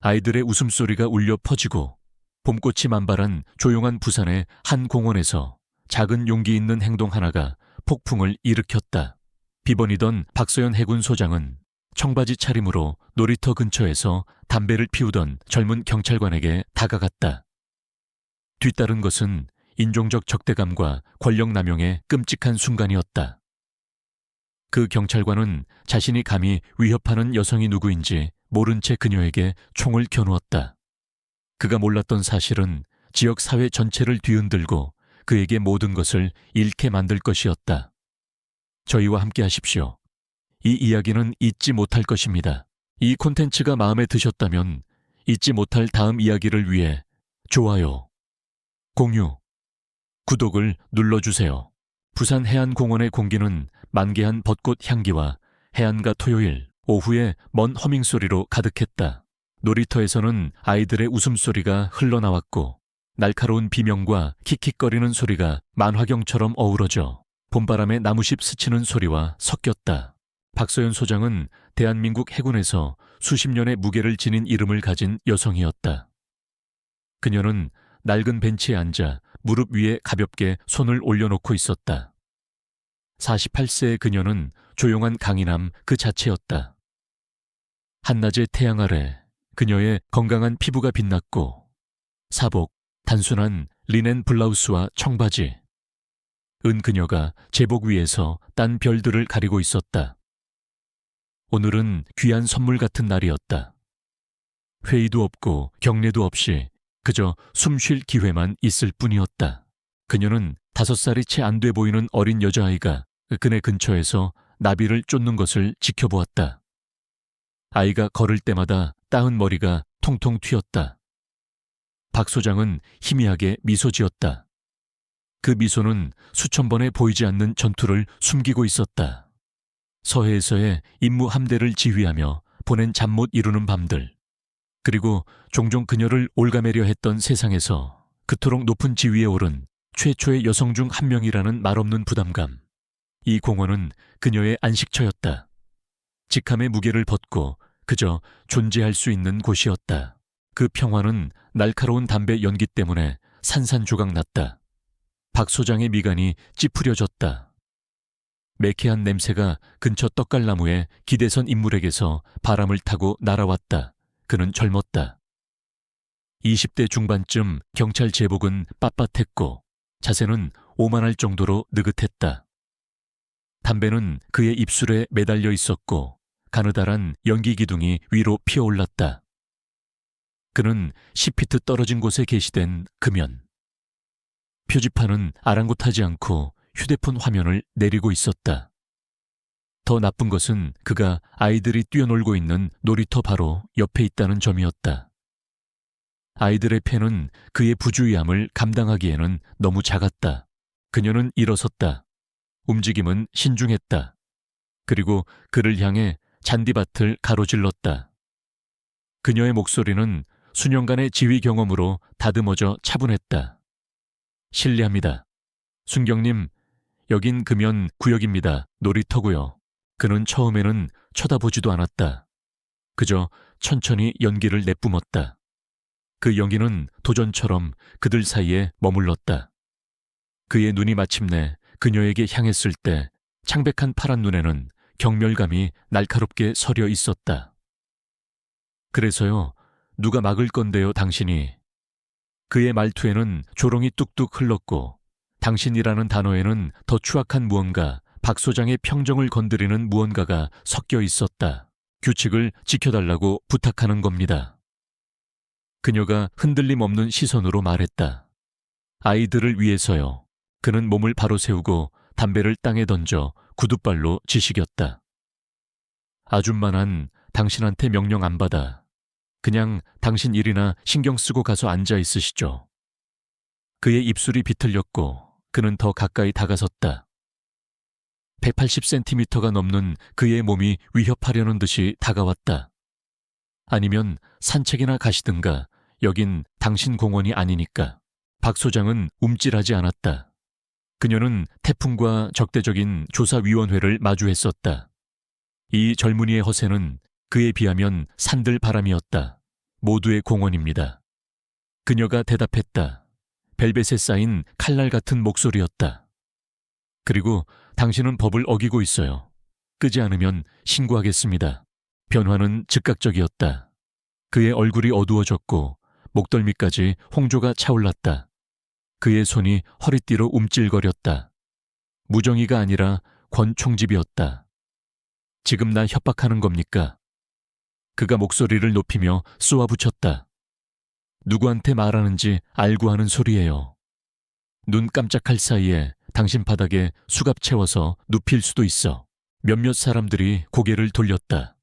아이들의 웃음소리가 울려 퍼지고 봄꽃이 만발한 조용한 부산의 한 공원에서 작은 용기 있는 행동 하나가 폭풍을 일으켰다. 비번이던 박소연 해군 소장은 청바지 차림으로 놀이터 근처에서 담배를 피우던 젊은 경찰관에게 다가갔다. 뒤따른 것은 인종적 적대감과 권력 남용의 끔찍한 순간이었다. 그 경찰관은 자신이 감히 위협하는 여성이 누구인지 모른 채 그녀에게 총을 겨누었다. 그가 몰랐던 사실은 지역 사회 전체를 뒤흔들고 그에게 모든 것을 잃게 만들 것이었다. 저희와 함께 하십시오. 이 이야기는 잊지 못할 것입니다. 이 콘텐츠가 마음에 드셨다면 잊지 못할 다음 이야기를 위해 좋아요, 공유, 구독을 눌러주세요. 부산 해안공원의 공기는 만개한 벚꽃 향기와 해안가 토요일 오후의 먼 허밍소리로 가득했다. 놀이터에서는 아이들의 웃음소리가 흘러나왔고 날카로운 비명과 킥킥거리는 소리가 만화경처럼 어우러져 봄바람에 나무잎 스치는 소리와 섞였다. 박소연 소장은 대한민국 해군에서 수십 년의 무게를 지닌 이름을 가진 여성이었다. 그녀는 낡은 벤치에 앉아 무릎 위에 가볍게 손을 올려놓고 있었다. 48세의 그녀는 조용한 강인함 그 자체였다. 한낮의 태양 아래 그녀의 건강한 피부가 빛났고 사복, 단순한 리넨 블라우스와 청바지, 은 그녀가 제복 위에서 딴 별들을 가리고 있었다. 오늘은 귀한 선물 같은 날이었다. 회의도 없고 경례도 없이 그저 숨 쉴 기회만 있을 뿐이었다. 그녀는 5살이 채 안 돼 보이는 어린 여자아이가 그네 근처에서 나비를 쫓는 것을 지켜보았다. 아이가 걸을 때마다 따은 머리가 통통 튀었다. 박 소장은 희미하게 미소 지었다. 그 미소는 수천 번에 보이지 않는 전투를 숨기고 있었다. 서해에서의 임무 함대를 지휘하며 보낸 잠 못 이루는 밤들, 그리고 종종 그녀를 올가매려 했던 세상에서 그토록 높은 지위에 오른 최초의 여성 중 한 명이라는 말없는 부담감. 이 공원은 그녀의 안식처였다. 직함의 무게를 벗고 그저 존재할 수 있는 곳이었다. 그 평화는 날카로운 담배 연기 때문에 산산조각났다. 박 소장의 미간이 찌푸려졌다. 매캐한 냄새가 근처 떡갈나무에 기대선 인물에게서 바람을 타고 날아왔다. 그는 젊었다. 20대 중반쯤 경찰 제복은 빳빳했고 자세는 오만할 정도로 느긋했다. 담배는 그의 입술에 매달려 있었고 가느다란 연기 기둥이 위로 피어올랐다. 그는 10피트 떨어진 곳에 게시된 금연. 표지판은 아랑곳하지 않고 휴대폰 화면을 내리고 있었다. 더 나쁜 것은 그가 아이들이 뛰어놀고 있는 놀이터 바로 옆에 있다는 점이었다. 아이들의 폐는 그의 부주의함을 감당하기에는 너무 작았다. 그녀는 일어섰다. 움직임은 신중했다. 그리고 그를 향해 잔디밭을 가로질렀다. 그녀의 목소리는 수년간의 지휘 경험으로 다듬어져 차분했다. 실례합니다. 순경님, 여긴 금연 구역입니다. 놀이터고요. 그는 처음에는 쳐다보지도 않았다. 그저 천천히 연기를 내뿜었다. 그 연기는 도전처럼 그들 사이에 머물렀다. 그의 눈이 마침내 그녀에게 향했을 때 창백한 파란 눈에는 경멸감이 날카롭게 서려 있었다. 그래서요, 누가 막을 건데요, 당신이. 그의 말투에는 조롱이 뚝뚝 흘렀고 당신이라는 단어에는 더 추악한 무언가, 박 소장의 평정을 건드리는 무언가가 섞여 있었다. 규칙을 지켜달라고 부탁하는 겁니다. 그녀가 흔들림 없는 시선으로 말했다. 아이들을 위해서요. 그는 몸을 바로 세우고 담배를 땅에 던져 구둣발로 지시겼다. 아줌마는 당신한테 명령 안 받아. 그냥 당신 일이나 신경 쓰고 가서 앉아 있으시죠. 그의 입술이 비틀렸고 그는 더 가까이 다가섰다. 180cm가 넘는 그의 몸이 위협하려는 듯이 다가왔다. 아니면 산책이나 가시든가. 여긴 당신 공원이 아니니까. 박 소장은 움찔하지 않았다. 그녀는 태풍과 적대적인 조사위원회를 마주했었다. 이 젊은이의 허세는 그에 비하면 산들 바람이었다. 모두의 공원입니다. 그녀가 대답했다. 벨벳에 쌓인 칼날 같은 목소리였다. 그리고 당신은 법을 어기고 있어요. 끄지 않으면 신고하겠습니다. 변화는 즉각적이었다. 그의 얼굴이 어두워졌고 목덜미까지 홍조가 차올랐다. 그의 손이 허리띠로 움찔거렸다. 무정의가 아니라 권총집이었다. 지금 나 협박하는 겁니까? 그가 목소리를 높이며 쏘아붙였다. 누구한테 말하는지 알고 하는 소리예요. 눈 깜짝할 사이에 당신 바닥에 수갑 채워서 눕힐 수도 있어. 몇몇 사람들이 고개를 돌렸다.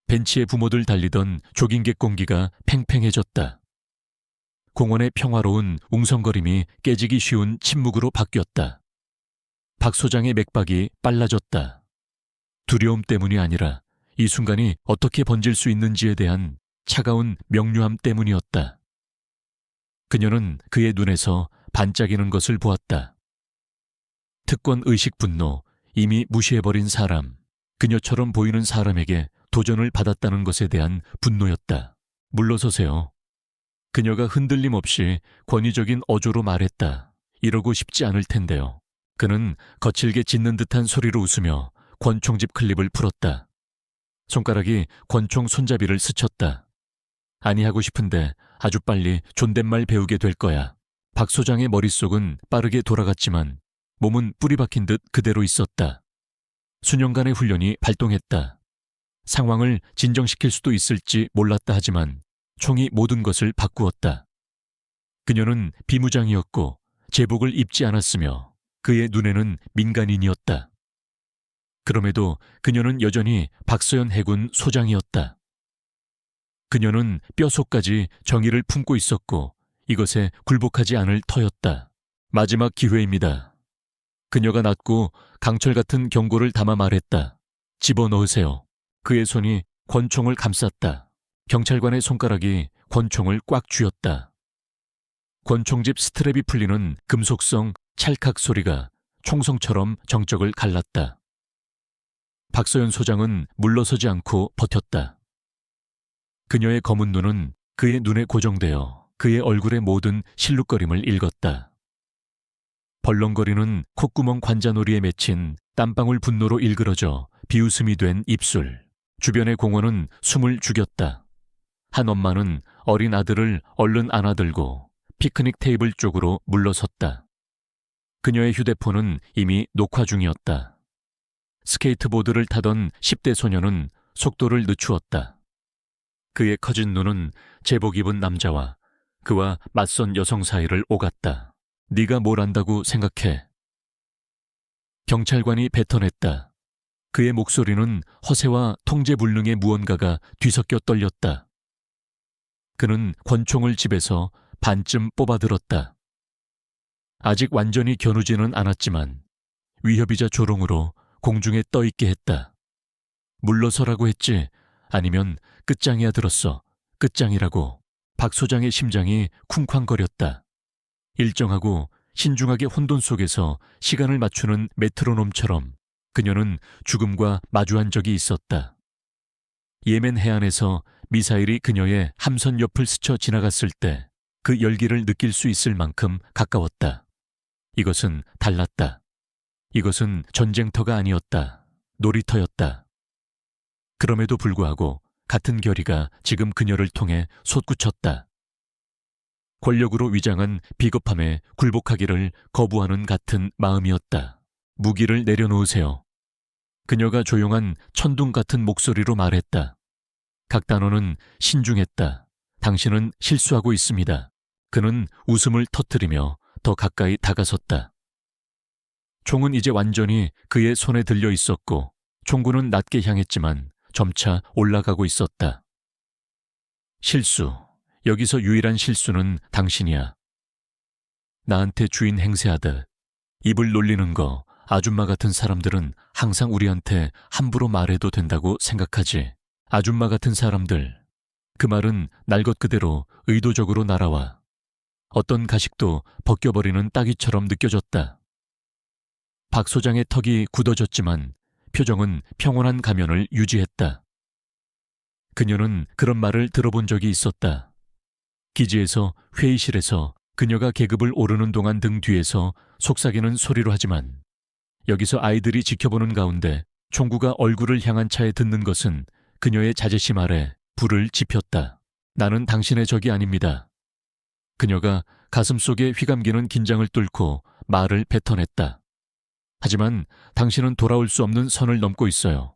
벤치에 부모들 달리던 조깅객 공기가 팽팽해졌다. 공원의 평화로운 웅성거림이 깨지기 쉬운 침묵으로 바뀌었다. 박 소장의 맥박이 빨라졌다. 두려움 때문이 아니라 이 순간이 어떻게 번질 수 있는지에 대한 차가운 명료함 때문이었다. 그녀는 그의 눈에서 반짝이는 것을 보았다. 특권 의식 분노, 이미 무시해버린 사람, 그녀처럼 보이는 사람에게 도전을 받았다는 것에 대한 분노였다. 물러서세요. 그녀가 흔들림 없이 권위적인 어조로 말했다. 이러고 싶지 않을 텐데요. 그는 거칠게 짖는 듯한 소리로 웃으며 권총집 클립을 풀었다. 손가락이 권총 손잡이를 스쳤다. 아니 하고 싶은데 아주 빨리 존댓말 배우게 될 거야. 박 소장의 머릿속은 빠르게 돌아갔지만 몸은 뿌리 박힌 듯 그대로 있었다. 수년간의 훈련이 발동했다. 상황을 진정시킬 수도 있을지 몰랐다 하지만 총이 모든 것을 바꾸었다. 그녀는 비무장이었고 제복을 입지 않았으며 그의 눈에는 민간인이었다. 그럼에도 그녀는 여전히 박서연 해군 소장이었다. 그녀는 뼛속까지 정의를 품고 있었고 이것에 굴복하지 않을 터였다. 마지막 기회입니다. 그녀가 낮고 강철 같은 경고를 담아 말했다. 집어넣으세요. 그의 손이 권총을 감쌌다. 경찰관의 손가락이 권총을 꽉 쥐었다. 권총집 스트랩이 풀리는 금속성 찰칵 소리가 총성처럼 정적을 갈랐다. 박서연 소장은 물러서지 않고 버텼다. 그녀의 검은 눈은 그의 눈에 고정되어 그의 얼굴의 모든 실룩거림을 읽었다. 벌렁거리는 콧구멍 관자놀이에 맺힌 땀방울 분노로 일그러져 비웃음이 된 입술. 주변의 공원은 숨을 죽였다. 한 엄마는 어린 아들을 얼른 안아들고 피크닉 테이블 쪽으로 물러섰다. 그녀의 휴대폰은 이미 녹화 중이었다. 스케이트보드를 타던 10대 소녀는 속도를 늦추었다. 그의 커진 눈은 제복 입은 남자와 그와 맞선 여성 사이를 오갔다. 네가 뭘 안다고 생각해? 경찰관이 뱉어냈다. 그의 목소리는 허세와 통제불능의 무언가가 뒤섞여 떨렸다. 그는 권총을 집에서 반쯤 뽑아들었다. 아직 완전히 겨누지는 않았지만 위협이자 조롱으로 공중에 떠있게 했다. 물러서라고 했지 아니면 끝장이야 들었어. 끝장이라고. 박 소장의 심장이 쿵쾅거렸다. 일정하고 신중하게 혼돈 속에서 시간을 맞추는 메트로놈처럼 그녀는 죽음과 마주한 적이 있었다. 예멘 해안에서 미사일이 그녀의 함선 옆을 스쳐 지나갔을 때 그 열기를 느낄 수 있을 만큼 가까웠다. 이것은 달랐다. 이것은 전쟁터가 아니었다. 놀이터였다. 그럼에도 불구하고 같은 결의가 지금 그녀를 통해 솟구쳤다. 권력으로 위장한 비겁함에 굴복하기를 거부하는 같은 마음이었다. 무기를 내려놓으세요. 그녀가 조용한 천둥 같은 목소리로 말했다. 각 단어는 신중했다. 당신은 실수하고 있습니다. 그는 웃음을 터뜨리며 더 가까이 다가섰다. 총은 이제 완전히 그의 손에 들려 있었고 총구는 낮게 향했지만 점차 올라가고 있었다. 실수. 여기서 유일한 실수는 당신이야. 나한테 주인 행세하듯 입을 놀리는 거 아줌마 같은 사람들은 항상 우리한테 함부로 말해도 된다고 생각하지. 아줌마 같은 사람들. 그 말은 날 것 그대로 의도적으로 날아와. 어떤 가식도 벗겨버리는 따귀처럼 느껴졌다. 박 소장의 턱이 굳어졌지만 표정은 평온한 가면을 유지했다. 그녀는 그런 말을 들어본 적이 있었다. 기지에서, 회의실에서, 그녀가 계급을 오르는 동안 등 뒤에서 속삭이는 소리로 하지만 여기서 아이들이 지켜보는 가운데 총구가 얼굴을 향한 차에 듣는 것은 그녀의 자제심 아래 불을 지폈다. 나는 당신의 적이 아닙니다. 그녀가 가슴속에 휘감기는 긴장을 뚫고 말을 뱉어냈다. 하지만 당신은 돌아올 수 없는 선을 넘고 있어요.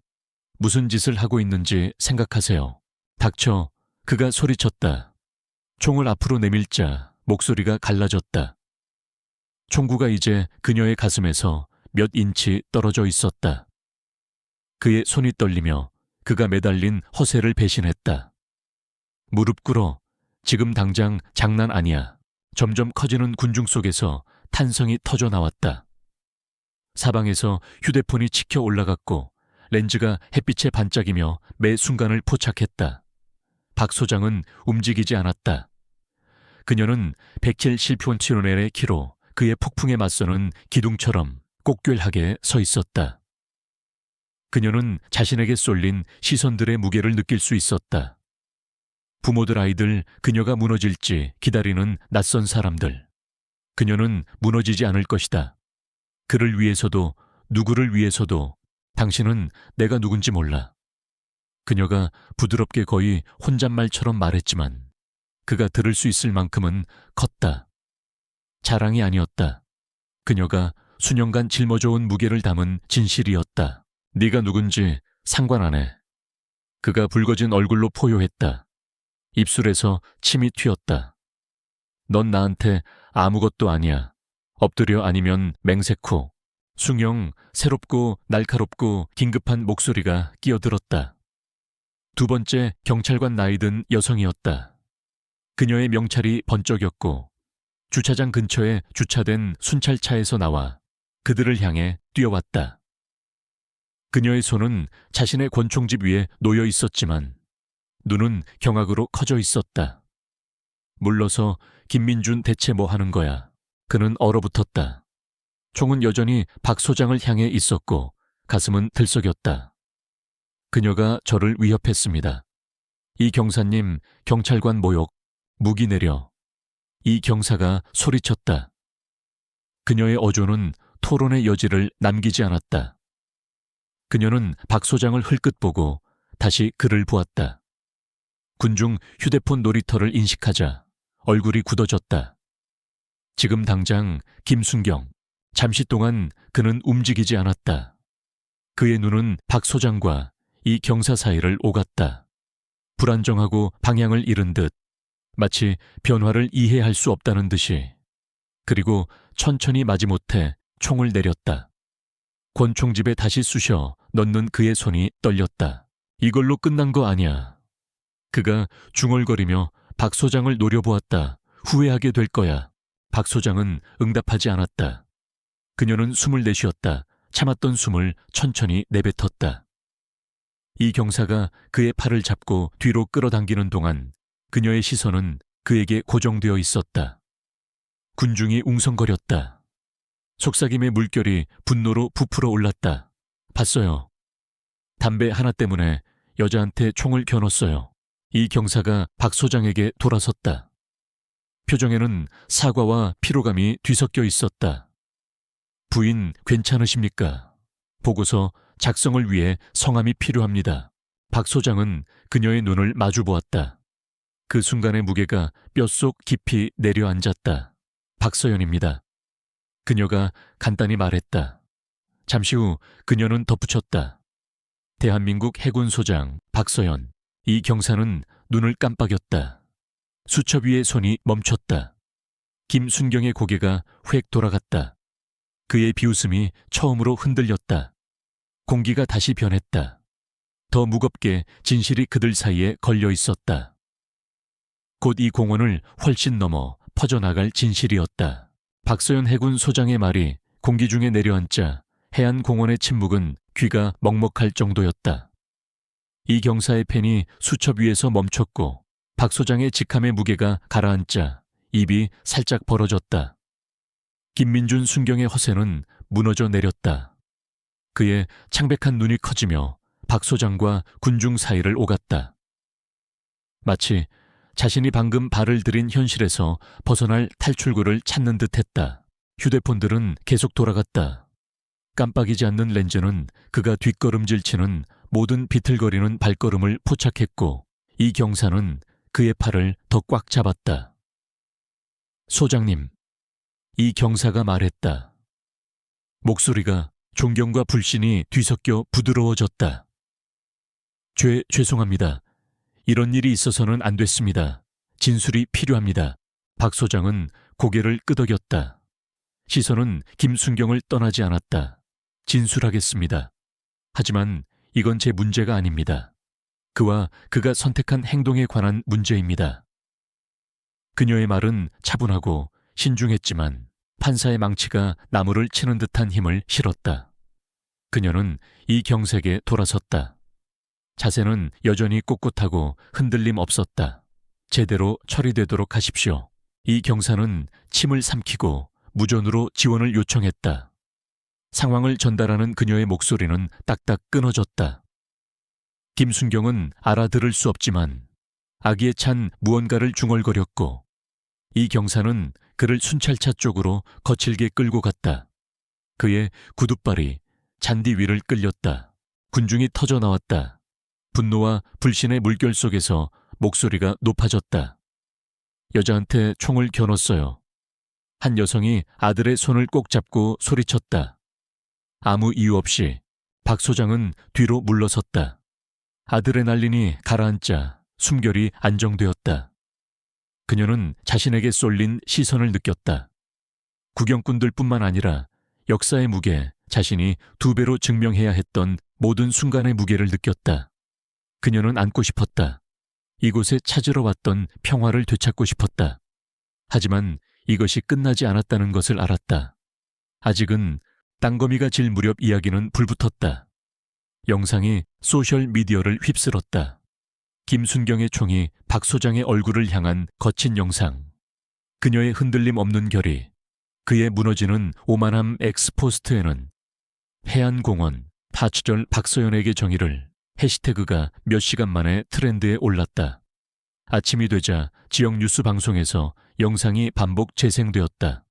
무슨 짓을 하고 있는지 생각하세요. 닥쳐, 그가 소리쳤다. 총을 앞으로 내밀자 목소리가 갈라졌다. 총구가 이제 그녀의 가슴에서 몇 인치 떨어져 있었다. 그의 손이 떨리며 그가 매달린 허세를 배신했다. 무릎 꿇어. 지금 당장 장난 아니야. 점점 커지는 군중 속에서 탄성이 터져 나왔다. 사방에서 휴대폰이 치켜 올라갔고 렌즈가 햇빛에 반짝이며 매 순간을 포착했다. 박 소장은 움직이지 않았다. 그녀는 170cm의 키로 그의 폭풍에 맞서는 기둥처럼 꼿꼿하게 서 있었다. 그녀는 자신에게 쏠린 시선들의 무게를 느낄 수 있었다. 부모들, 아이들, 그녀가 무너질지 기다리는 낯선 사람들. 그녀는 무너지지 않을 것이다. 그를 위해서도, 누구를 위해서도 당신은 내가 누군지 몰라. 그녀가 부드럽게 거의 혼잣말처럼 말했지만 그가 들을 수 있을 만큼은 컸다. 자랑이 아니었다. 그녀가 수년간 짊어져온 무게를 담은 진실이었다. 네가 누군지 상관 안 해. 그가 붉어진 얼굴로 포효했다. 입술에서 침이 튀었다. 넌 나한테 아무것도 아니야. 엎드려 아니면 맹세코. 숭영, 새롭고 날카롭고 긴급한 목소리가 끼어들었다. 두 번째 경찰관 나이 든 여성이었다. 그녀의 명찰이 번쩍였고 주차장 근처에 주차된 순찰차에서 나와 그들을 향해 뛰어왔다. 그녀의 손은 자신의 권총집 위에 놓여 있었지만 눈은 경악으로 커져 있었다. 물러서 김민준 대체 뭐 하는 거야? 그는 얼어붙었다. 총은 여전히 박 소장을 향해 있었고 가슴은 들썩였다. 그녀가 저를 위협했습니다. 이 경사님, 경찰관 모욕, 무기 내려. 이 경사가 소리쳤다. 그녀의 어조는 토론의 여지를 남기지 않았다. 그녀는 박 소장을 흘끗 보고 다시 그를 보았다. 군중 휴대폰 놀이터를 인식하자 얼굴이 굳어졌다. 지금 당장 김순경. 잠시 동안 그는 움직이지 않았다. 그의 눈은 박 소장과 이 경사 사이를 오갔다. 불안정하고 방향을 잃은 듯 마치 변화를 이해할 수 없다는 듯이. 그리고 천천히 마지못해 총을 내렸다. 권총집에 다시 쑤셔 넣는 그의 손이 떨렸다. 이걸로 끝난 거 아니야. 그가 중얼거리며 박 소장을 노려보았다. 후회하게 될 거야. 박 소장은 응답하지 않았다. 그녀는 숨을 내쉬었다. 참았던 숨을 천천히 내뱉었다. 이 경사가 그의 팔을 잡고 뒤로 끌어당기는 동안 그녀의 시선은 그에게 고정되어 있었다. 군중이 웅성거렸다. 속삭임의 물결이 분노로 부풀어 올랐다. 봤어요. 담배 하나 때문에 여자한테 총을 겨눴어요. 이 경사가 박 소장에게 돌아섰다. 표정에는 사과와 피로감이 뒤섞여 있었다. 부인 괜찮으십니까? 보고서 작성을 위해 성함이 필요합니다. 박 소장은 그녀의 눈을 마주 보았다. 그 순간의 무게가 뼛속 깊이 내려앉았다. 박서연입니다. 그녀가 간단히 말했다. 잠시 후 그녀는 덧붙였다. 대한민국 해군 소장 박서연. 이 경사는 눈을 깜빡였다. 수첩 위의 손이 멈췄다. 김순경의 고개가 획 돌아갔다. 그의 비웃음이 처음으로 흔들렸다. 공기가 다시 변했다. 더 무겁게 진실이 그들 사이에 걸려 있었다. 곧 이 공원을 훨씬 넘어 퍼져나갈 진실이었다. 박서연 해군 소장의 말이 공기 중에 내려앉자 해안공원의 침묵은 귀가 먹먹할 정도였다. 이 경사의 펜이 수첩 위에서 멈췄고 박 소장의 직함의 무게가 가라앉자 입이 살짝 벌어졌다. 김민준 순경의 허세는 무너져 내렸다. 그의 창백한 눈이 커지며 박 소장과 군중 사이를 오갔다. 마치 자신이 방금 발을 들인 현실에서 벗어날 탈출구를 찾는 듯했다. 휴대폰들은 계속 돌아갔다. 깜빡이지 않는 렌즈는 그가 뒷걸음질치는 모든 비틀거리는 발걸음을 포착했고 이 경사는 그의 팔을 더 꽉 잡았다. 소장님, 이 경사가 말했다. 목소리가 존경과 불신이 뒤섞여 부드러워졌다. 죄송합니다. 이런 일이 있어서는 안 됐습니다. 진술이 필요합니다. 박 소장은 고개를 끄덕였다. 시선은 김순경을 떠나지 않았다. 진술하겠습니다. 하지만 이건 제 문제가 아닙니다. 그와 그가 선택한 행동에 관한 문제입니다. 그녀의 말은 차분하고 신중했지만 판사의 망치가 나무를 치는 듯한 힘을 실었다. 그녀는 이 경색에 돌아섰다. 자세는 여전히 꼿꼿하고 흔들림 없었다. 제대로 처리되도록 하십시오. 이 경사는 침을 삼키고 무전으로 지원을 요청했다. 상황을 전달하는 그녀의 목소리는 딱딱 끊어졌다. 김순경은 알아들을 수 없지만 아기에 찬 무언가를 중얼거렸고 이 경사는 그를 순찰차 쪽으로 거칠게 끌고 갔다. 그의 구둣발이 잔디 위를 끌렸다. 군중이 터져 나왔다. 분노와 불신의 물결 속에서 목소리가 높아졌다. 여자한테 총을 겨눴어요. 한 여성이 아들의 손을 꼭 잡고 소리쳤다. 아무 이유 없이 박 소장은 뒤로 물러섰다. 아들의 난린이 가라앉자 숨결이 안정되었다. 그녀는 자신에게 쏠린 시선을 느꼈다. 구경꾼들뿐만 아니라 역사의 무게, 자신이 2배로 증명해야 했던 모든 순간의 무게를 느꼈다. 그녀는 안고 싶었다. 이곳에 찾으러 왔던 평화를 되찾고 싶었다. 하지만 이것이 끝나지 않았다는 것을 알았다. 아직은 땅거미가 질 무렵 이야기는 불붙었다. 영상이 소셜미디어를 휩쓸었다. 김순경의 총이 박 소장의 얼굴을 향한 거친 영상. 그녀의 흔들림 없는 결의, 그의 무너지는 오만함 엑스포스트에는 해안공원, 파치절 박서연에게 정의를 해시태그가 몇 시간 만에 트렌드에 올랐다. 아침이 되자 지역 뉴스 방송에서 영상이 반복 재생되었다.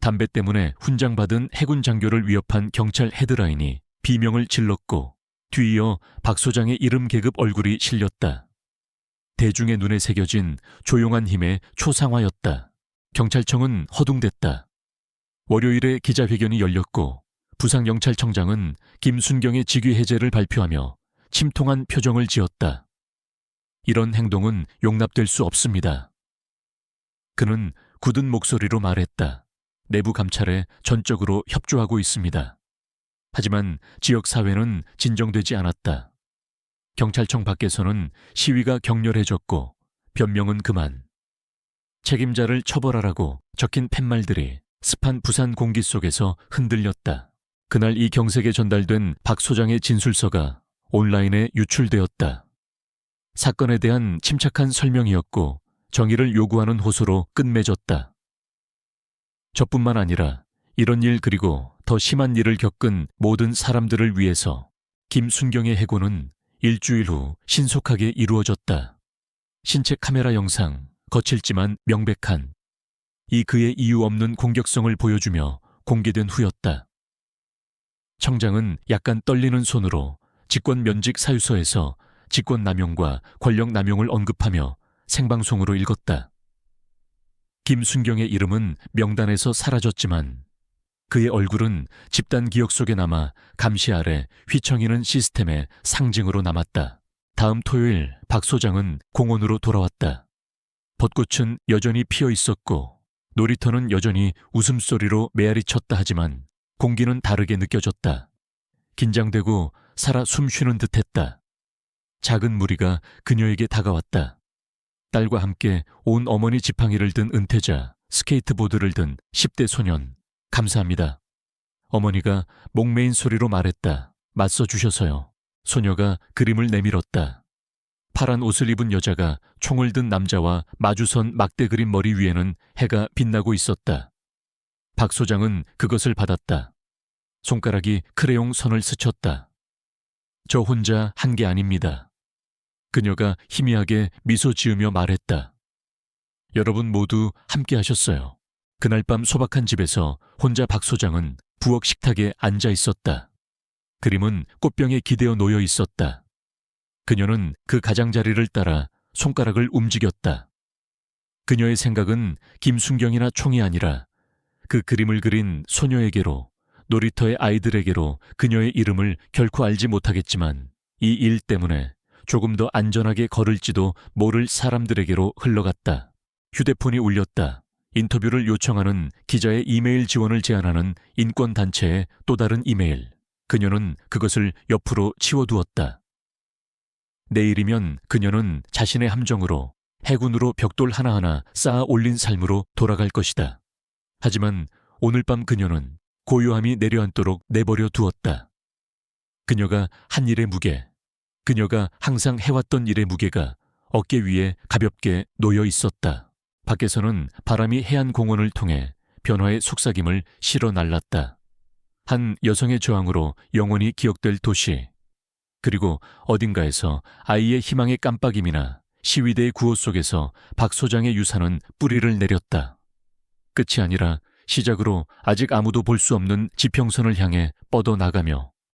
담배 때문에 훈장받은 해군 장교를 위협한 경찰 헤드라인이 비명을 질렀고 뒤이어 박 소장의 이름 계급 얼굴이 실렸다. 대중의 눈에 새겨진 조용한 힘의 초상화였다. 경찰청은 허둥댔다. 월요일에 기자회견이 열렸고 부산경찰청장은 김순경의 직위 해제를 발표하며 침통한 표정을 지었다. 이런 행동은 용납될 수 없습니다. 그는 굳은 목소리로 말했다. 내부 감찰에 전적으로 협조하고 있습니다. 하지만 지역사회는 진정되지 않았다. 경찰청 밖에서는 시위가 격렬해졌고 변명은 그만. 책임자를 처벌하라고 적힌 팻말들이 습한 부산 공기 속에서 흔들렸다. 그날 이 경색에 전달된 박 소장의 진술서가 온라인에 유출되었다. 사건에 대한 침착한 설명이었고 정의를 요구하는 호소로 끝맺었다. 저뿐만 아니라 이런 일 그리고 더 심한 일을 겪은 모든 사람들을 위해서 김순경의 해고는 일주일 후 신속하게 이루어졌다. 신체 카메라 영상, 거칠지만 명백한 이 그의 이유 없는 공격성을 보여주며 공개된 후였다. 청장은 약간 떨리는 손으로 직권 면직 사유서에서 직권 남용과 권력 남용을 언급하며 생방송으로 읽었다. 김순경의 이름은 명단에서 사라졌지만 그의 얼굴은 집단 기억 속에 남아 감시 아래 휘청이는 시스템의 상징으로 남았다. 다음 토요일 박 소장은 공원으로 돌아왔다. 벚꽃은 여전히 피어 있었고 놀이터는 여전히 웃음소리로 메아리 쳤다 하지만 공기는 다르게 느껴졌다. 긴장되고 살아 숨쉬는 듯했다. 작은 무리가 그녀에게 다가왔다. 딸과 함께 온 어머니 지팡이를 든 은퇴자, 스케이트보드를 든 10대 소년, 감사합니다. 어머니가 목매인 소리로 말했다. 맞서 주셔서요. 소녀가 그림을 내밀었다. 파란 옷을 입은 여자가 총을 든 남자와 마주선 막대 그린 머리 위에는 해가 빛나고 있었다. 박 소장은 그것을 받았다. 손가락이 크레용 선을 스쳤다. 저 혼자 한 게 아닙니다. 그녀가 희미하게 미소 지으며 말했다. 여러분 모두 함께 하셨어요. 그날 밤 소박한 집에서 혼자 박 소장은 부엌 식탁에 앉아 있었다. 그림은 꽃병에 기대어 놓여 있었다. 그녀는 그 가장자리를 따라 손가락을 움직였다. 그녀의 생각은 김순경이나 총이 아니라 그 그림을 그린 소녀에게로, 놀이터의 아이들에게로 그녀의 이름을 결코 알지 못하겠지만 이 일 때문에 조금 더 안전하게 걸을지도 모를 사람들에게로 흘러갔다. 휴대폰이 울렸다. 인터뷰를 요청하는 기자의 이메일 지원을 제안하는 인권단체의 또 다른 이메일. 그녀는 그것을 옆으로 치워두었다. 내일이면 그녀는 자신의 함정으로, 해군으로 벽돌 하나하나 쌓아 올린 삶으로 돌아갈 것이다. 하지만 오늘 밤 그녀는 고요함이 내려앉도록 내버려 두었다. 그녀가 한 일의 무게, 그녀가 항상 해왔던 일의 무게가 어깨 위에 가볍게 놓여 있었다. 밖에서는 바람이 해안공원을 통해 변화의 속삭임을 실어 날랐다. 한 여성의 저항으로 영원히 기억될 도시, 그리고 어딘가에서 아이의 희망의 깜빡임이나 시위대의 구호 속에서 박 소장의 유산은 뿌리를 내렸다. 끝이 아니라 시작으로 아직 아무도 볼 수 없는 지평선을 향해 뻗어나가며